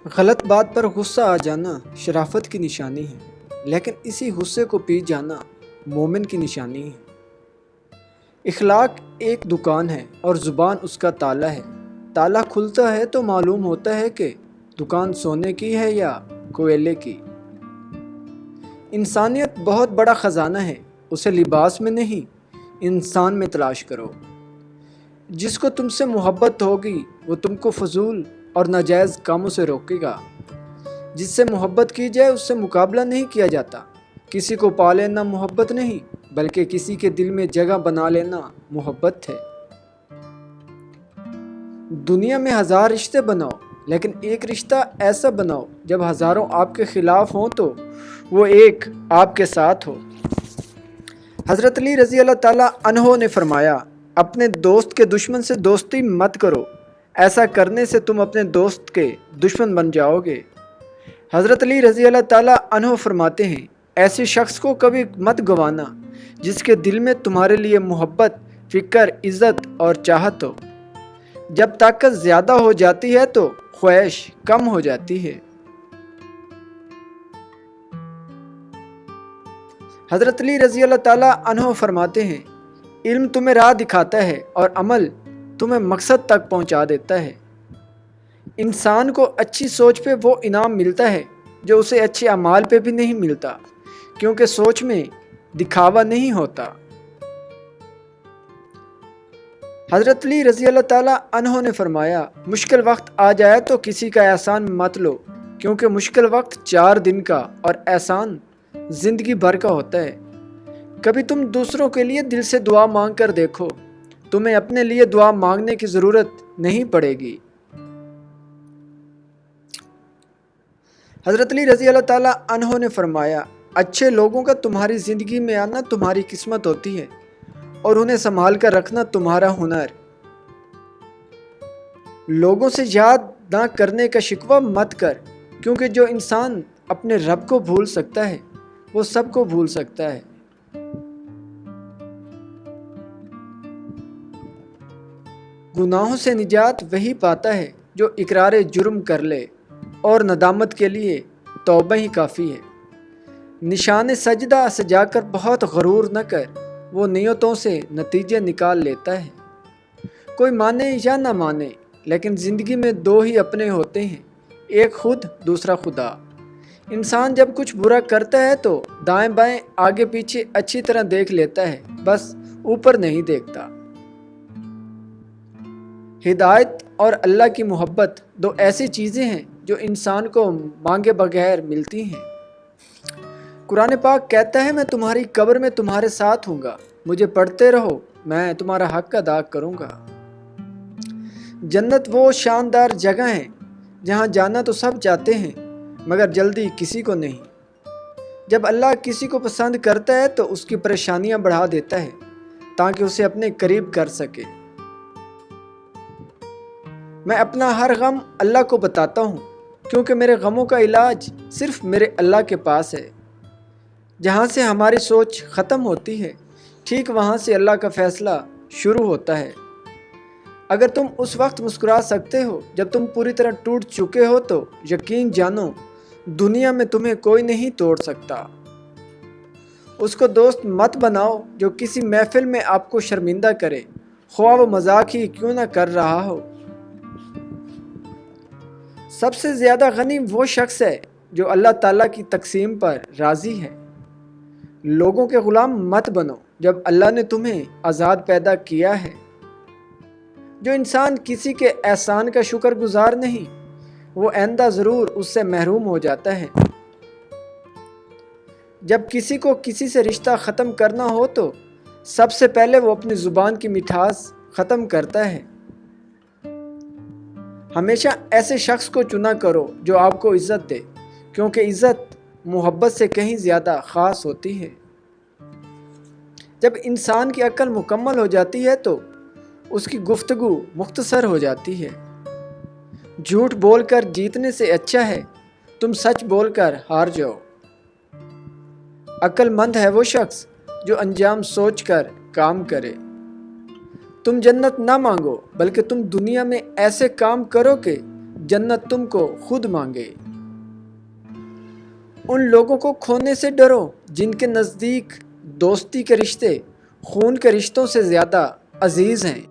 غلط بات پر غصہ آ جانا شرافت کی نشانی ہے، لیکن اسی غصے کو پی جانا مومن کی نشانی ہے۔ اخلاق ایک دکان ہے اور زبان اس کا تالا ہے۔ تالا کھلتا ہے تو معلوم ہوتا ہے کہ دکان سونے کی ہے یا کوئلے کی۔ انسانیت بہت بڑا خزانہ ہے، اسے لباس میں نہیں انسان میں تلاش کرو۔ جس کو تم سے محبت ہوگی وہ تم کو فضول اور ناجائز کاموں سے روکے گا۔ جس سے محبت کی جائے اس سے مقابلہ نہیں کیا جاتا۔ کسی کو پا لینا محبت نہیں بلکہ کسی کے دل میں جگہ بنا لینا محبت ہے۔ دنیا میں 1000 رشتے بناؤ لیکن ایک رشتہ ایسا بناؤ جب ہزاروں آپ کے خلاف ہوں تو وہ ایک آپ کے ساتھ ہو۔ حضرت علی رضی اللہ تعالیٰ عنہ نے فرمایا، اپنے دوست کے دشمن سے دوستی مت کرو، ایسا کرنے سے تم اپنے دوست کے دشمن بن جاؤ گے۔ حضرت علی رضی اللہ تعالیٰ عنہ فرماتے ہیں، ایسے شخص کو کبھی مت گوانا جس کے دل میں تمہارے لیے محبت، فکر، عزت اور چاہت ہو۔ جب طاقت زیادہ ہو جاتی ہے تو خواہش کم ہو جاتی ہے۔ حضرت علی رضی اللہ تعالیٰ عنہ فرماتے ہیں، علم تمہیں راہ دکھاتا ہے اور عمل تمہیں مقصد تک پہنچا دیتا ہے۔ انسان کو اچھی سوچ پہ وہ انعام ملتا ہے جو اسے اچھے اعمال پہ بھی نہیں ملتا، کیونکہ سوچ میں دکھاوا نہیں ہوتا۔ حضرت علی رضی اللہ تعالیٰ عنہ نے فرمایا، مشکل وقت آ جائے تو کسی کا احسان مت لو، کیونکہ مشکل وقت 4 دن کا اور احسان زندگی بھر کا ہوتا ہے۔ کبھی تم دوسروں کے لیے دل سے دعا مانگ کر دیکھو، تمہیں اپنے لیے دعا مانگنے کی ضرورت نہیں پڑے گی۔ حضرت علی رضی اللہ تعالیٰ عنہ نے فرمایا، اچھے لوگوں کا تمہاری زندگی میں آنا تمہاری قسمت ہوتی ہے اور انہیں سنبھال کر رکھنا تمہارا ہنر۔ لوگوں سے یاد نہ کرنے کا شکوہ مت کر، کیونکہ جو انسان اپنے رب کو بھول سکتا ہے وہ سب کو بھول سکتا ہے۔ گناہوں سے نجات وہی پاتا ہے جو اقرار جرم کر لے، اور ندامت کے لیے توبہ ہی کافی ہے۔ نشان سجدہ سجا کر بہت غرور نہ کر، وہ نیتوں سے نتیجے نکال لیتا ہے۔ کوئی مانے یا نہ مانے لیکن زندگی میں 2 ہی اپنے ہوتے ہیں، ایک خود دوسرا خدا۔ انسان جب کچھ برا کرتا ہے تو دائیں بائیں آگے پیچھے اچھی طرح دیکھ لیتا ہے، بس اوپر نہیں دیکھتا۔ ہدایت اور اللہ کی محبت 2 ایسی چیزیں ہیں جو انسان کو مانگے بغیر ملتی ہیں۔ قرآن پاک کہتا ہے، میں تمہاری قبر میں تمہارے ساتھ ہوں گا، مجھے پڑھتے رہو، میں تمہارا حق ادا کروں گا۔ جنت وہ شاندار جگہ ہے جہاں جانا تو سب چاہتے ہیں مگر جلدی کسی کو نہیں۔ جب اللہ کسی کو پسند کرتا ہے تو اس کی پریشانیاں بڑھا دیتا ہے تاکہ اسے اپنے قریب کر سکے۔ میں اپنا ہر غم اللہ کو بتاتا ہوں، کیونکہ میرے غموں کا علاج صرف میرے اللہ کے پاس ہے۔ جہاں سے ہماری سوچ ختم ہوتی ہے، ٹھیک وہاں سے اللہ کا فیصلہ شروع ہوتا ہے۔ اگر تم اس وقت مسکرا سکتے ہو جب تم پوری طرح ٹوٹ چکے ہو تو یقین جانو دنیا میں تمہیں کوئی نہیں توڑ سکتا۔ اس کو دوست مت بناؤ جو کسی محفل میں آپ کو شرمندہ کرے، خواہ وہ مذاق ہی کیوں نہ کر رہا ہو۔ سب سے زیادہ غنی وہ شخص ہے جو اللہ تعالیٰ کی تقسیم پر راضی ہے۔ لوگوں کے غلام مت بنو جب اللہ نے تمہیں آزاد پیدا کیا ہے۔ جو انسان کسی کے احسان کا شکر گزار نہیں، وہ آئندہ ضرور اس سے محروم ہو جاتا ہے۔ جب کسی کو کسی سے رشتہ ختم کرنا ہو تو سب سے پہلے وہ اپنی زبان کی مٹھاس ختم کرتا ہے۔ ہمیشہ ایسے شخص کو چنا کرو جو آپ کو عزت دے، کیونکہ عزت محبت سے کہیں زیادہ خاص ہوتی ہے۔ جب انسان کی عقل مکمل ہو جاتی ہے تو اس کی گفتگو مختصر ہو جاتی ہے۔ جھوٹ بول کر جیتنے سے اچھا ہے تم سچ بول کر ہار جاؤ۔ عقل مند ہے وہ شخص جو انجام سوچ کر کام کرے۔ تم جنت نہ مانگو بلکہ تم دنیا میں ایسے کام کرو کہ جنت تم کو خود مانگے۔ ان لوگوں کو کھونے سے ڈرو جن کے نزدیک دوستی کے رشتے خون کے رشتوں سے زیادہ عزیز ہیں۔